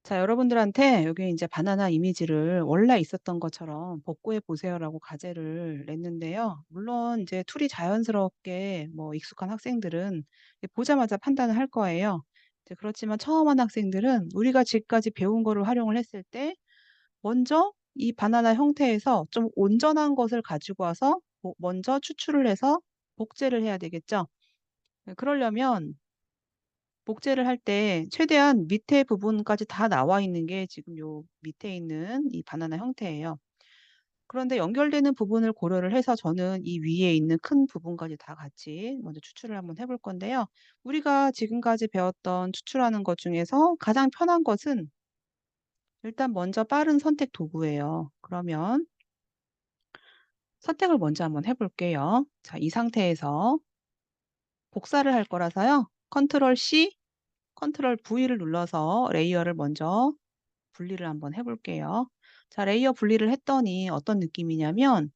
자, 여러분들한테 여기 이제 바나나 이미지를 원래 있었던 것처럼 복구해 보세요라고 과제를 냈는데요. 물론 이제 툴이 자연스럽게 뭐 익숙한 학생들은 보자마자 판단을 할 거예요. 이제 그렇지만 처음 한 학생들은 우리가 지금까지 배운 거를 활용을 했을 때 먼저 이 바나나 형태에서 좀 온전한 것을 가지고 와서 먼저 추출을 해서 복제를 해야 되겠죠. 그러려면 복제를 할 때 최대한 밑에 부분까지 다 나와 있는 게 지금 요 밑에 있는 이 바나나 형태예요. 그런데 연결되는 부분을 고려를 해서 저는 이 위에 있는 큰 부분까지 다 같이 먼저 추출을 한번 해볼 건데요. 우리가 지금까지 배웠던 추출하는 것 중에서 가장 편한 것은 일단 먼저 빠른 선택 도구예요. 그러면 선택을 먼저 한번 해볼게요. 자, 이 상태에서 복사를 할 거라서요. 컨트롤 C, 컨트롤 V를 눌러서 레이어를 먼저 분리를 한번 해 볼게요. 자, 레이어 분리를 했더니 어떤 느낌이냐면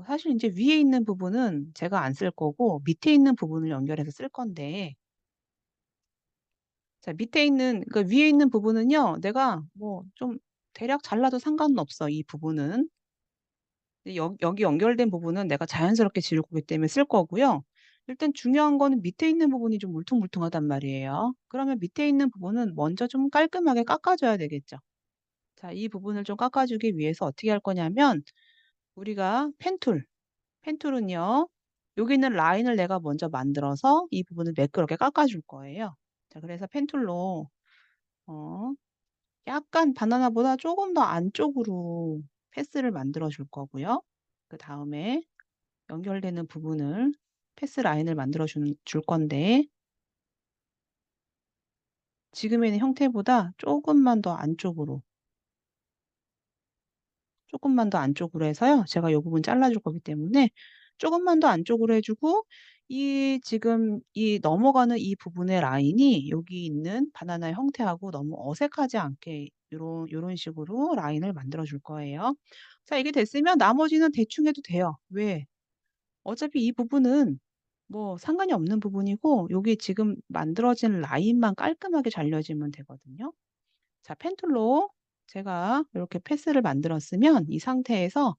사실 인제 위에 있는 부분은 제가 안 쓸 거고 밑에 있는 부분을 연결해서 쓸 건데, 자, 밑에 있는 그러니까 위에 있는 부분은요, 내가 뭐 좀 대략 잘라도 상관은 없어, 이 부분은. 근데 여기 연결된 부분은 내가 자연스럽게 지울 거기 때문에 쓸 거고요. 일단 중요한 거는 밑에 있는 부분이 좀 울퉁불퉁하단 말이에요. 그러면 밑에 있는 부분은 먼저 좀 깔끔하게 깎아 줘야 되겠죠. 자, 이 부분을 좀 깎아 주기 위해서 어떻게 할 거냐면 우리가 펜툴은요. 여기 있는 라인을 내가 먼저 만들어서 이 부분을 매끄럽게 깎아 줄 거예요. 자, 그래서 펜툴로 어 약간 바나나보다 쪼금 더 안쪽으로 패스를 만들어 줄 거고요. 그다음에 연결되는 부분을 패스 라인을 만들어 줄 건데 지금의 형태보다 쪼끔만 더 안쪽으로 해서요. 제가 요 부분 잘라 줄 거기 때문에 쪼금만 더 안쪽으로 해 주고 이 지금 이 넘어가는 이 부분의 라인이 여기 있는 바나나의 형태하고 너무 어색하지 않게 요런 식으로 라인을 만들어 줄 거예요. 자, 이게 됐으면 나머지는 대충 해도 돼요. 왜? 어차피 이 부분은 뭐 상관이 없는 부분이고 여기 지금 만들어진 라인만 깔끔하게 잘려지면 되거든요. 자, 펜툴로 제가 이렇게 패스를 만들었으면 이 상태에서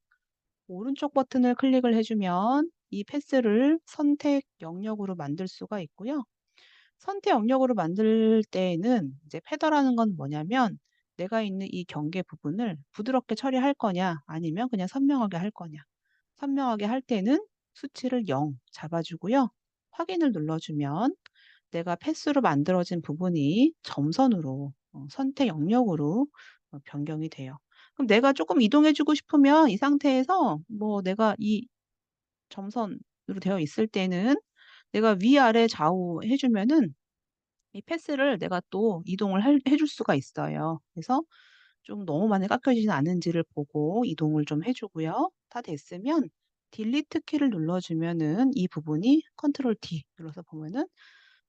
오른쪽 버튼을 클릭을 해 주면 이 패스를 선택 영역으로 만들 수가 있고요. 선택 영역으로 만들 때에는 이제 패더라는 건 뭐냐면 내가 있는 이 경계 부분을 부드럽게 처리할 거냐 아니면 그냥 선명하게 할 거냐. 선명하게 할 때는 수치를 0 잡아 주고요. 확인을 눌러 주면 내가 패스로 만들어진 부분이 점선으로 선택 영역으로 변경이 돼요. 그럼 내가 쪼끔 이동해 주고 싶으면 이 상태에서 뭐 내가 이 점선으로 되어 있을 때는 내가 위아래 좌우 해 주면은 이 패스를 내가 또 이동을 해 줄 수가 있어요. 그래서 좀 너무 많이 깎여지지 않은지를 보고 이동을 좀 해 주고요. 다 됐으면 딜리트 키를 눌러 주면은 이 부분이 컨트롤 D 눌러서 보면은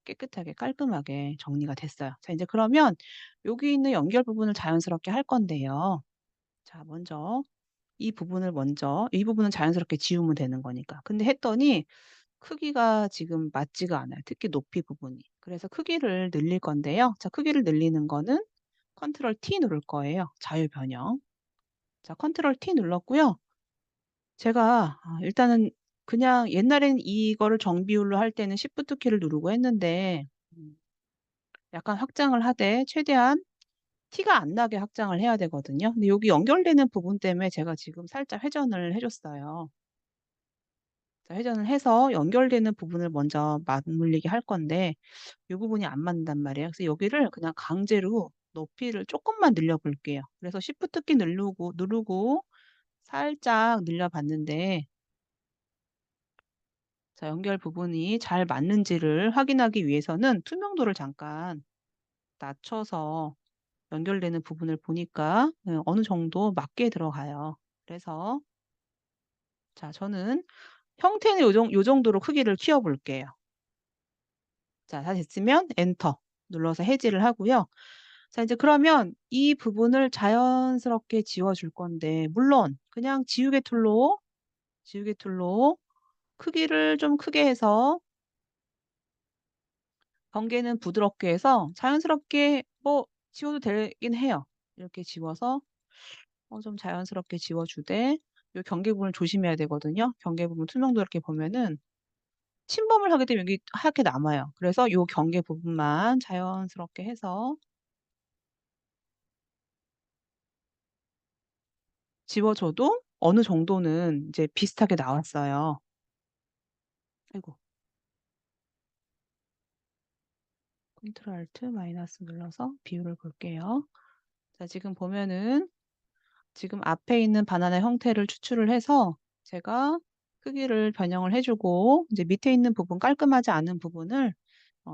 깨끗하게 깔끔하게 정리가 됐어요. 자, 인제 그러면 여기 있는 연결 부분을 자연스럽게 할 건데요. 자, 먼저 이 부분은 자연스럽게 지우면 되는 거니까. 근데 했더니 크기가 지금 맞지가 않아요, 특히 높이 부분이. 그래서 크기를 늘릴 건데요. 자, 크기를 늘리는 거는 컨트롤 T 누를 거예요, 자유 변형. 자, 컨트롤 T 눌렀고요. 제가 일단은 그냥 옛날에는 이거를 정비율로 할 때는 시프트 키를 누르고 했는데 약간 확장을 하되 최대한 티가 안 나게 확장을 해야 되거든요. 근데 여기 연결되는 부분 때문에 제가 지금 살짝 회전을 해 줬어요. 자, 회전을 해서 연결되는 부분을 먼저 맞물리게 할 건데 이 부분이 안 맞는단 말이에요. 그래서 여기를 그냥 강제로 높이를 쪼끔만 늘려 볼게요. 그래서 시프트 키 누르고 살짝 늘려 봤는데 자, 연결 부분이 잘 맞는지를 확인하기 위해서는 투명도를 잠깐 낮춰서 연결되는 부분을 보니까 어느 정도 맞게 들어가요. 그래서 자, 저는 형태는 요 정도로 크기를 키워 볼게요. 자, 다 됐으면 엔터 눌러서 해지를 하고요. 자, 인제 그러면 이 부분을 자연스럽게 지워 줄 건데 물론 그냥 지우개 툴로 크기를 좀 크게 해서 경계는 부드럽게 해서 자연스럽게 뭐 지워도 되긴 해요. 이렇게 지워서 좀 자연스럽게 지워 주되 요 경계 부분을 조심해야 되거든요. 경계 부분 투명도 이렇게 보면은 침범을 하게 되면 여기 하얗게 남아요. 그래서 요 경계 부분만 자연스럽게 해서 지워 줘도 어느 정도는 이제 비슷하게 나왔어요. 아이고. 컨트롤 알트 마이너스 눌러서 비율을 볼게요. 자 지금 보면은 지금 앞에 있는 바나나 형태를 추출을 해서 제가 크기를 변형을 해 주고 이제 밑에 있는 부분 깔끔하지 않은 부분을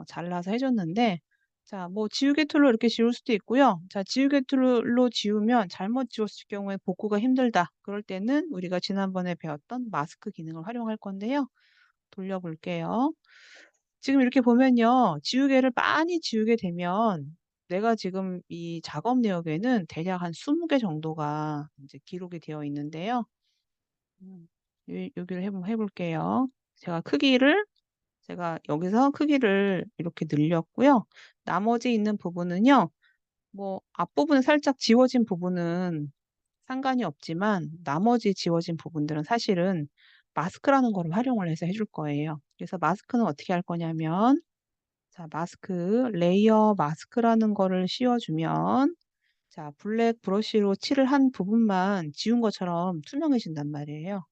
잘라서 해 줬는데 자 뭐 지우개 툴로 이렇게 지울 수도 있고요. 자 지우개 툴로 지우면 잘못 지웠을 경우에 복구가 힘들다. 그럴 때는 우리가 지난번에 배웠던 마스크 기능을 활용할 건데요. 돌려 볼게요. 지금 이렇게 보면요. 지우개를 많이 지우게 되면 내가 지금 이 작업 내역에는 대략 한 20개 정도가 인제 기록이 되어 있는데요. 여기를 해 볼게요. 제가 크기를 제가 여기서 크기를 이렇게 늘렸고요. 나머지 있는 부분은요. 뭐 앞부분에 살짝 지워진 부분은 상관이 없지만 나머지 지워진 부분들은 사실은 마스크라는 거를 활용을 해서 해줄 거예요. 그래서 마스크는 어떻게 할 거냐면 자 마스크 레이어 마스크라는 거를 씌워 주면 자 블랙 브러쉬로 칠을 한 부분만 지운 것처럼 투명해진단 말이에요.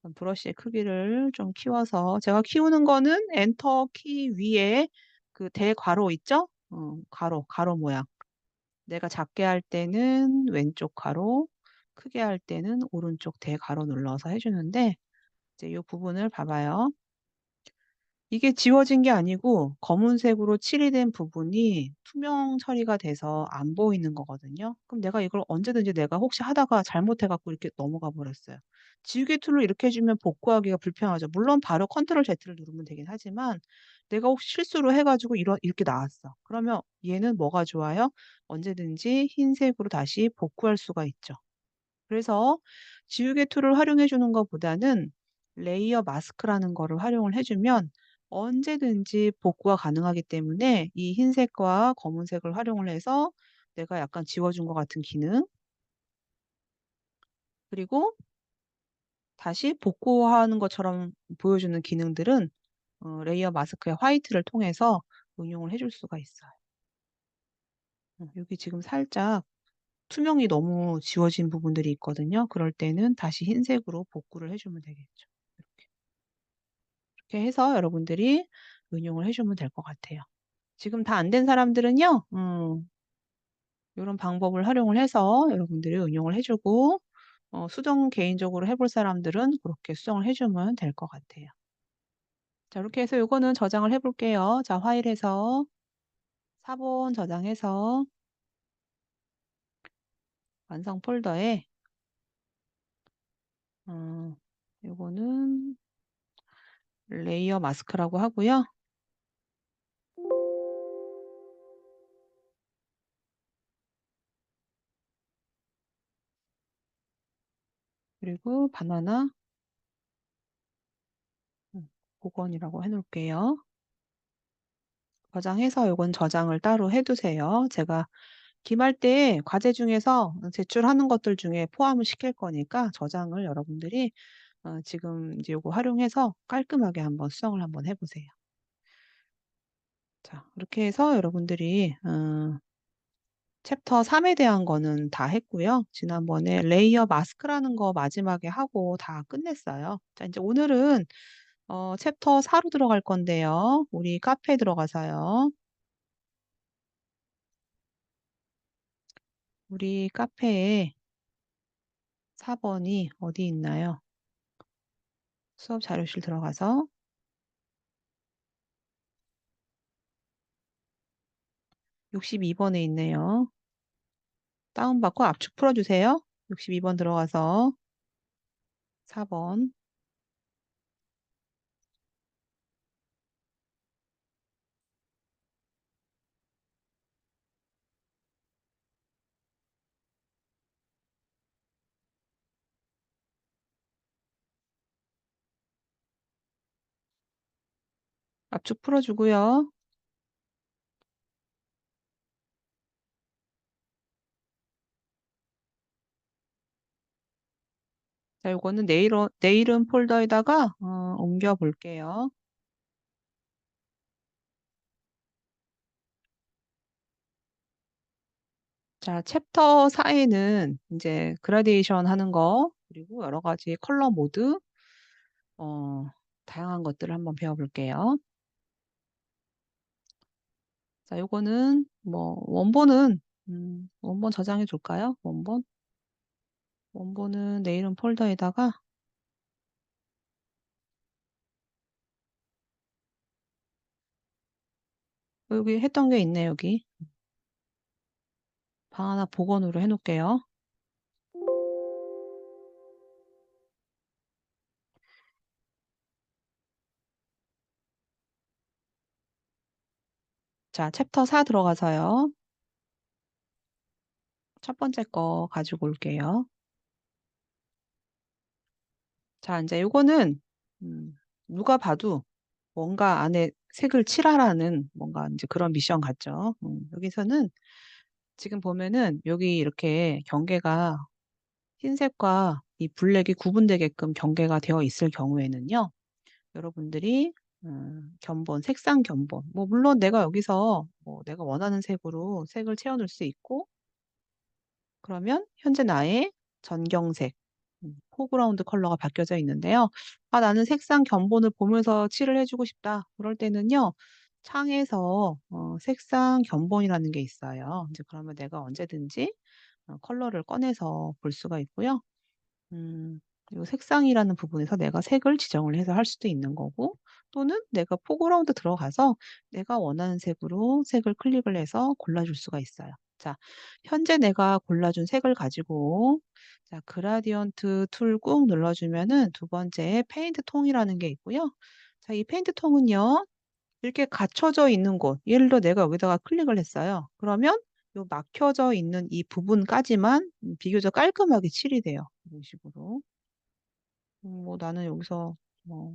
그럼 브러쉬의 크기를 좀 키워서 제가 키우는 거는 엔터 키 위에 그 대괄호 있죠? 가로 모양. 내가 작게 할 때는 왼쪽 가로, 크게 할 때는 오른쪽 대괄호 눌러서 해 주는데 이제 요 부분을 봐봐요. 이게 지워진 게 아니고 검은색으로 칠이 된 부분이 투명 처리가 돼서 안 보이는 거거든요. 그럼 내가 이걸 언제든지 내가 혹시 하다가 잘못해 갖고 이렇게 넘어가 버렸어요. 지우개 툴로 이렇게 해 주면 복구하기가 불편하죠. 물론 바로 컨트롤 Z를 누르면 되긴 하지만 내가 혹시 실수로 해 가지고 이렇게 나왔어. 그러면 얘는 뭐가 좋아요? 언제든지 흰색으로 다시 복구할 수가 있죠. 그래서 지우개 툴을 활용해 주는 것보다는 레이어 마스크라는 거를 활용을 해 주면 언제든지 복구가 가능하기 때문에 이 흰색과 검은색을 활용을 해서 내가 약간 지워 준 것 같은 기능 그리고 다시 복구하는 것처럼 보여주는 기능들은 레이어 마스크의 화이트를 통해서 응용을 해줄 수가 있어요. 여기 지금 살짝 투명이 너무 지워진 부분들이 있거든요. 그럴 때는 다시 흰색으로 복구를 해 주면 되겠죠. 이렇게. 이렇게 해서 여러분들이 응용을 해 주면 될 것 같아요. 지금 다 안 된 사람들은요. 요런 방법을 활용을 해서 여러분들이 응용을 해 주고 수정 개인적으로 해볼 사람들은 그렇게 수정을 해 주면 될 것 같아요. 자 이렇게 해서 요거는 저장을 해 볼게요. 자 파일에서 사본 저장해서 완성 폴더에 어 요거는 레이어 마스크라고 하고요. 그리고 바나나 복원이라고 해 놓을게요. 저장해서 요건 저장을 따로 해 두세요. 제가 기말 때 과제 중에서 제출하는 것들 중에 포함을 시킬 거니까 저장을 여러분들이 지금 이제 요거 활용해서 깔끔하게 한번 수정을 한번 해 보세요. 자 이렇게 해서 여러분들이 챕터 3에 대한 거는 다 했고요. 지난번에 레이어 마스크라는 거 마지막에 하고 다 끝냈어요. 자 인제 오늘은 챕터 4로 들어갈 건데요. 우리 카페에 들어가서요. 우리 카페에 4 번이 어디 있나요? 수업 자료실 들어가서 62 번에 있네요. 다운받고 압축 풀어 주세요. 62번 들어가서 4 번 압축 풀어 주고요. 자, 요거는 내일은 폴더에다가 옮겨 볼게요. 자, 챕터 4에는 이제 그라데이션 하는 거, 그리고 여러 가지 컬러 모드, 어, 다양한 것들을 한번 배워볼게요. 자, 요거는 뭐 원본은 원본 저장해 줄까요? 원본은 내일은 폴더에다가 여기 했던 게 있네, 여기. 방 하나 복원으로 해놓을게요. 자, 챕터 4 들어가서요. 첫 번째 거 가지고 올게요. 자, 이제 요거는 누가 봐도 뭔가 안에 색을 칠하라는 뭔가 이제 그런 미션 같죠. 여기서는 지금 보면은 여기 이렇게 경계가 흰색과 이 블랙이 구분되게끔 경계가 되어 있을 경우에는요. 여러분들이 색상 견본. 뭐 물론 내가 여기서 뭐 내가 원하는 색으로 색을 채워 넣을 수 있고 그러면 현재 나의 전경색 포그라운드 컬러가 바뀌어져 있는데요. 아, 나는 색상 견본을 보면서 칠을 해주고 싶다. 그럴 때는요. 창에서 색상 견본이라는 게 있어요. 이제 그러면 내가 언제든지 컬러를 꺼내서 볼 수가 있고요. 음, 요 색상이라는 부분에서 내가 색을 지정을 해서 할 수도 있는 거고, 또는 내가 포그라운드 들어가서 내가 원하는 색으로 색을 클릭을 해서 골라줄 수가 있어요. 자, 현재 내가 골라준 색을 가지고, 자, 그라디언트 툴 꾹 눌러주면은 두 번째 페인트 통이라는 게 있고요. 자, 이 페인트 통은요, 이렇게 갖춰져 있는 곳, 예를 들어 내가 여기다가 클릭을 했어요. 그러면 요 막혀져 있는 이 부분까지만 비교적 깔끔하게 칠이 돼요. 이런 식으로. 뭐 나는 여기서 뭐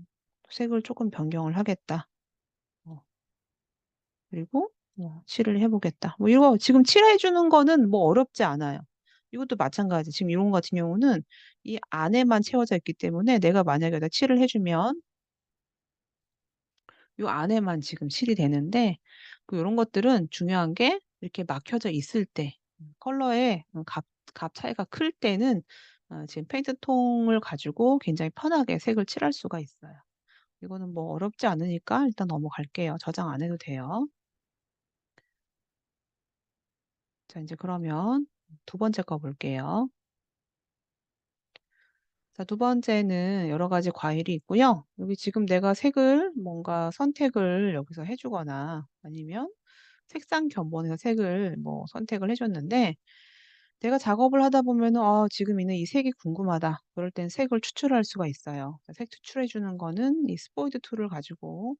색을 조금 변경을 하겠다. 어, 그리고 칠을 해보겠다. 뭐 이거 지금 칠해주는 거는 뭐 어렵지 않아요. 이것도 마찬가지. 지금 이런 거 같은 경우는 이 안에만 채워져 있기 때문에 내가 만약에 여기다 칠을 해주면 요 안에만 지금 칠이 되는데 이런 것들은 중요한 게 이렇게 막혀져 있을 때 컬러의 값 차이가 클 때는 지금 페인트 통을 가지고 굉장히 편하게 색을 칠할 수가 있어요. 이거는 뭐 어렵지 않으니까 일단 넘어갈게요. 저장 안 해도 돼요. 자, 이제 그러면 두 번째 거 볼게요. 자, 두 번째는 여러 가지 과일이 있고요. 여기 지금 내가 색을 뭔가 선택을 여기서 해주거나 아니면 색상 견본에서 색을 뭐 선택을 해줬는데 내가 작업을 하다 보면은 지금 있는 이 색이 궁금하다. 그럴 땐 색을 추출할 수가 있어요. 색 추출해 주는 거는 이 스포이드 툴을 가지고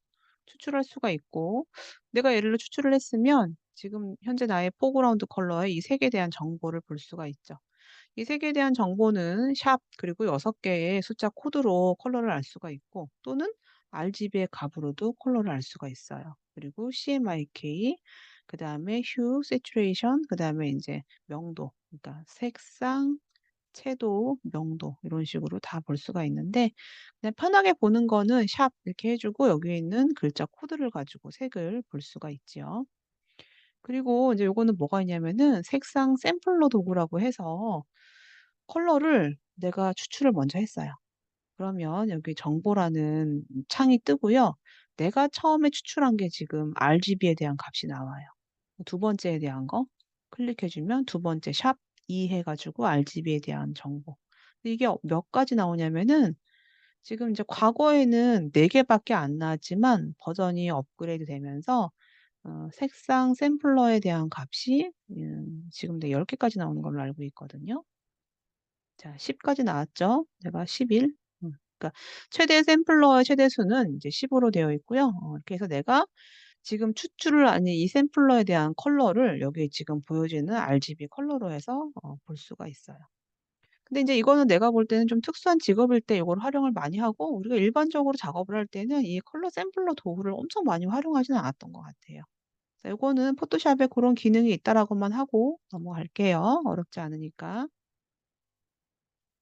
추출할 수가 있고 내가 예를 들어 추출을 했으면 지금 현재 나의 포그라운드 컬러의 이 색에 대한 정보를 볼 수가 있죠. 이 색에 대한 정보는 샵 그리고 6개의 숫자 코드로 컬러를 알 수가 있고 또는 RGB의 값으로도 컬러를 알 수가 있어요. 그리고 CMYK, 그 다음에 휴, 세츄레이션, 그 다음에 이제 명도, 그러니까 색상, 채도, 명도 이런 식으로 다 볼 수가 있는데 그냥 편하게 보는 거는 샵 이렇게 해주고 여기에 있는 글자 코드를 가지고 색을 볼 수가 있지요. 그리고 이제 요거는 뭐가 있냐면은 색상 샘플러 도구라고 해서 컬러를 내가 추출을 먼저 했어요. 그러면 여기 정보라는 창이 뜨고요. 내가 처음에 추출한 게 지금 RGB에 대한 값이 나와요. 두 번째에 대한 거 클릭해주면 두 번째 샵 2 해가지고 RGB에 대한 정보. 근데 이게 몇 가지 나오냐면은 지금 이제 과거에는 4개밖에 안 나왔지만 버전이 업그레이드 되면서 색상 샘플러에 대한 값이 지금 10개까지 나오는 걸로 알고 있거든요. 자, 10까지 나왔죠? 제가 11. 그러니까 최대 샘플러의 최대 수는 이제 10으로 되어 있고요. 이렇게 해서 내가 지금 추출을 아니 이 샘플러에 대한 컬러를 여기 지금 보여지는 RGB 컬러로 해서 볼 수가 있어요. 근데 이제 이거는 내가 볼 때는 좀 특수한 직업일 때 이걸 활용을 많이 하고 우리가 일반적으로 작업을 할 때는 이 컬러 샘플러 도구를 엄청 많이 활용하지는 않았던 것 같아요. 자, 이거는 포토샵에 그런 기능이 있다라고만 하고 넘어갈게요. 어렵지 않으니까.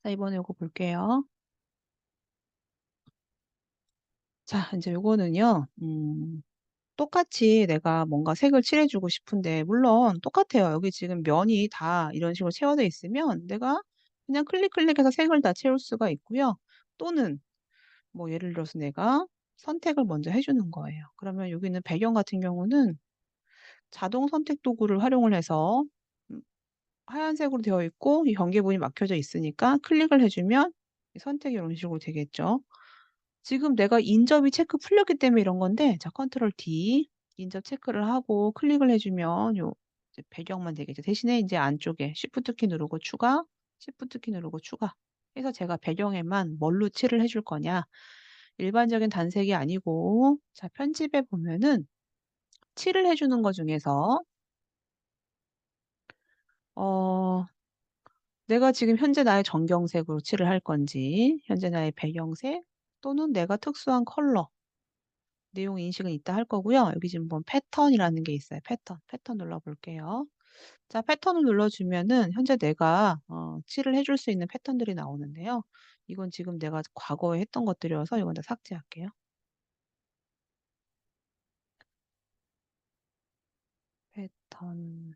자, 이번에 요거 볼게요. 자, 이제 요거는요. 똑같이 내가 뭔가 색을 칠해주고 싶은데, 물론 똑같아요. 여기 지금 면이 다 이런 식으로 채워져 있으면 내가 그냥 클릭해서 색을 다 채울 수가 있고요. 또는 뭐 예를 들어서 내가 선택을 먼저 해주는 거예요. 그러면 여기는 배경 같은 경우는 자동 선택 도구를 활용을 해서 음, 하얀색으로 되어 있고 이 경계 부분이 막혀져 있으니까 클릭을 해주면 이 선택이 이런 식으로 되겠죠. 지금 내가 인접이 체크 풀렸기 때문에 이런 건데, 자, 컨트롤 D, 인접 체크를 하고 클릭을 해주면 요 이제 배경만 되겠죠. 대신에 이제 안쪽에 Shift 키 누르고 추가, Shift 키 누르고 추가 해서 제가 배경에만 뭘로 칠을 해줄 거냐. 일반적인 단색이 아니고, 자, 편집에 보면은 칠을 해주는 것 중에서, 어, 내가 지금 현재 나의 정경색으로 칠을 할 건지, 현재 나의 배경색, 또는 내가 특수한 컬러, 내용 인식은 이따 할 거고요. 여기 지금 보면 패턴이라는 게 있어요. 패턴 눌러볼게요. 자, 패턴을 눌러주면은 현재 내가 칠을 해줄 수 있는 패턴들이 나오는데요. 이건 지금 내가 과거에 했던 것들이어서 이건 다 삭제할게요. 패턴.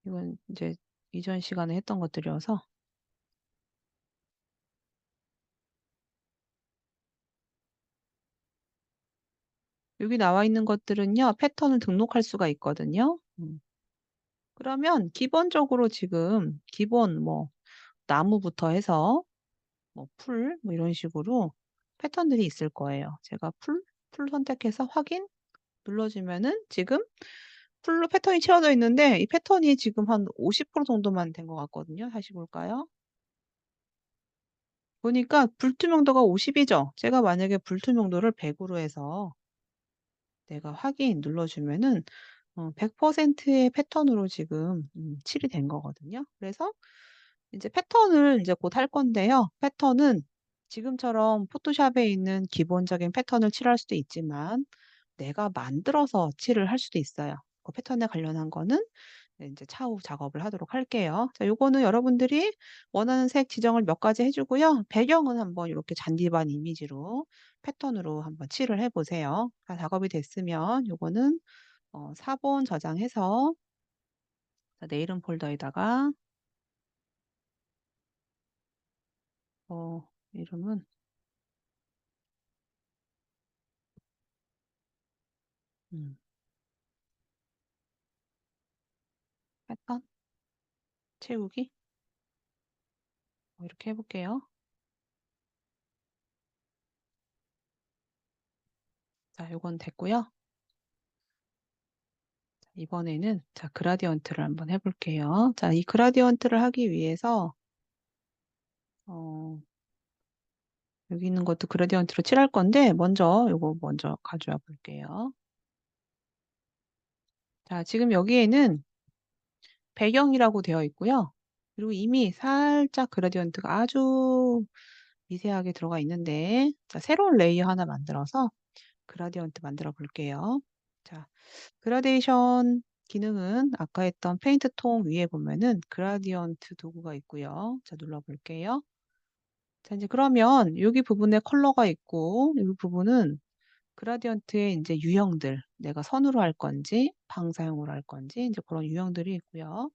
이건 이제 이전 시간에 했던 것들이어서 여기 나와 있는 것들은요, 패턴을 등록할 수가 있거든요. 그러면 기본적으로 지금 기본 뭐 나무부터 해서 뭐 풀, 뭐 이런 식으로 패턴들이 있을 거예요. 제가 풀 선택해서 확인 눌러주면은 지금 풀로 패턴이 채워져 있는데 이 패턴이 지금 한 50% 정도만 된 것 같거든요. 다시 볼까요? 보니까 불투명도가 50이죠. 제가 만약에 불투명도를 100으로 해서 내가 확인 눌러주면은 100%의 패턴으로 지금 칠이 된 거거든요. 그래서 이제 패턴을 이제 곧 할 건데요. 패턴은 지금처럼 포토샵에 있는 기본적인 패턴을 칠할 수도 있지만 내가 만들어서 칠을 할 수도 있어요. 그 패턴에 관련한 거는 이제 차후 작업을 하도록 할게요. 자, 요거는 여러분들이 원하는 색 지정을 몇 가지 해주고요. 배경은 한번 이렇게 잔디밭 이미지로 패턴으로 한번 칠을 해보세요. 다 작업이 됐으면 요거는 4번 저장해서 자, 내 이름 폴더에다가 이름은 음, 패턴 채우기 이렇게 해볼게요. 자, 요건 됐고요. 이번에는 자, 그라디언트를 한번 해볼게요. 자, 이 그라디언트를 하기 위해서 어, 여기 있는 것도 그라디언트로 칠할 건데 먼저 요거 먼저 가져와 볼게요. 자, 지금 여기에는 배경이라고 되어 있고요. 그리고 이미 살짝 그라디언트가 아주 미세하게 들어가 있는데 자, 새로운 레이어 하나 만들어서 그라디언트 만들어 볼게요. 자, 그라데이션 기능은 아까 했던 페인트 통 위에 보면은 그라디언트 도구가 있고요. 자, 눌러 볼게요. 자, 이제 그러면 여기 부분에 컬러가 있고 여기 부분은 그라디언트의 이제 유형들, 내가 선으로 할 건지 방사형으로 할 건지 이제 그런 유형들이 있고요.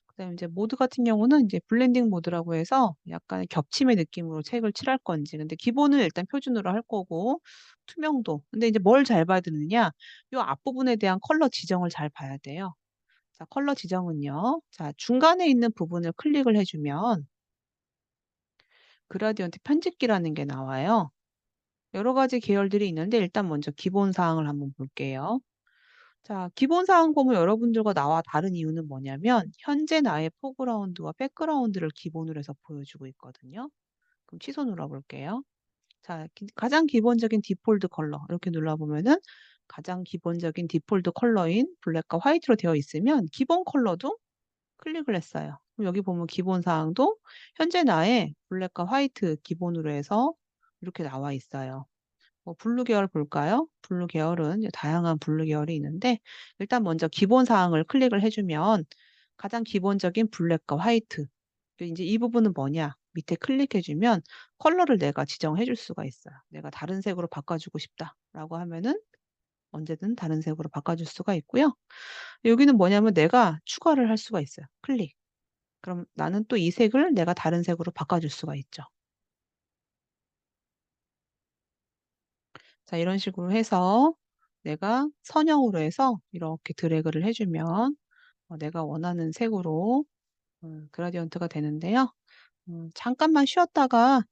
그다음에 이제 모드 같은 경우는 이제 블렌딩 모드라고 해서 약간 겹침의 느낌으로 색을 칠할 건지. 근데 기본은 일단 표준으로 할 거고 투명도. 근데 이제 뭘 잘 봐야 되느냐? 요 앞부분에 대한 컬러 지정을 잘 봐야 돼요. 자, 컬러 지정은요. 자, 중간에 있는 부분을 클릭을 해주면 그라디언트 편집기라는 게 나와요. 여러 가지 계열들이 있는데 일단 먼저 기본 사항을 한번 볼게요. 자, 기본 사항 보면 여러분들과 나와 다른 이유는 뭐냐면 현재 나의 포그라운드와 백그라운드를 기본으로 해서 보여주고 있거든요. 그럼 취소 눌러볼게요. 자, 가장 기본적인 디폴트 컬러 이렇게 눌러보면은 가장 기본적인 디폴트 컬러인 블랙과 화이트로 되어 있으면 기본 컬러도 클릭을 했어요. 그럼 여기 보면 기본 사항도 현재 나의 블랙과 화이트 기본으로 해서 이렇게 나와 있어요. 뭐 블루 계열 볼까요? 블루 계열은 이제 다양한 블루 계열이 있는데 일단 먼저 기본 사항을 클릭을 해주면 가장 기본적인 블랙과 화이트. 그 인제 이 부분은 뭐냐 밑에 클릭해 주면 컬러를 내가 지정해 줄 수가 있어요. '내가 다른 색으로 바꿔 주고 싶다.'라고 하면은 언제든 다른 색으로 바꿔 줄 수가 있고요. 여기는 뭐냐면 내가 추가를 할 수가 있어요. 클릭. 그럼 나는 또 이 색을 내가 다른 색으로 바꿔 줄 수가 있죠. 자 이런 식으로 해서 내가 선형으로 해서 이렇게 드래그를 해 주면 내가 원하는 색으로 그라디언트가 되는데요. 잠깐만 쉬었다가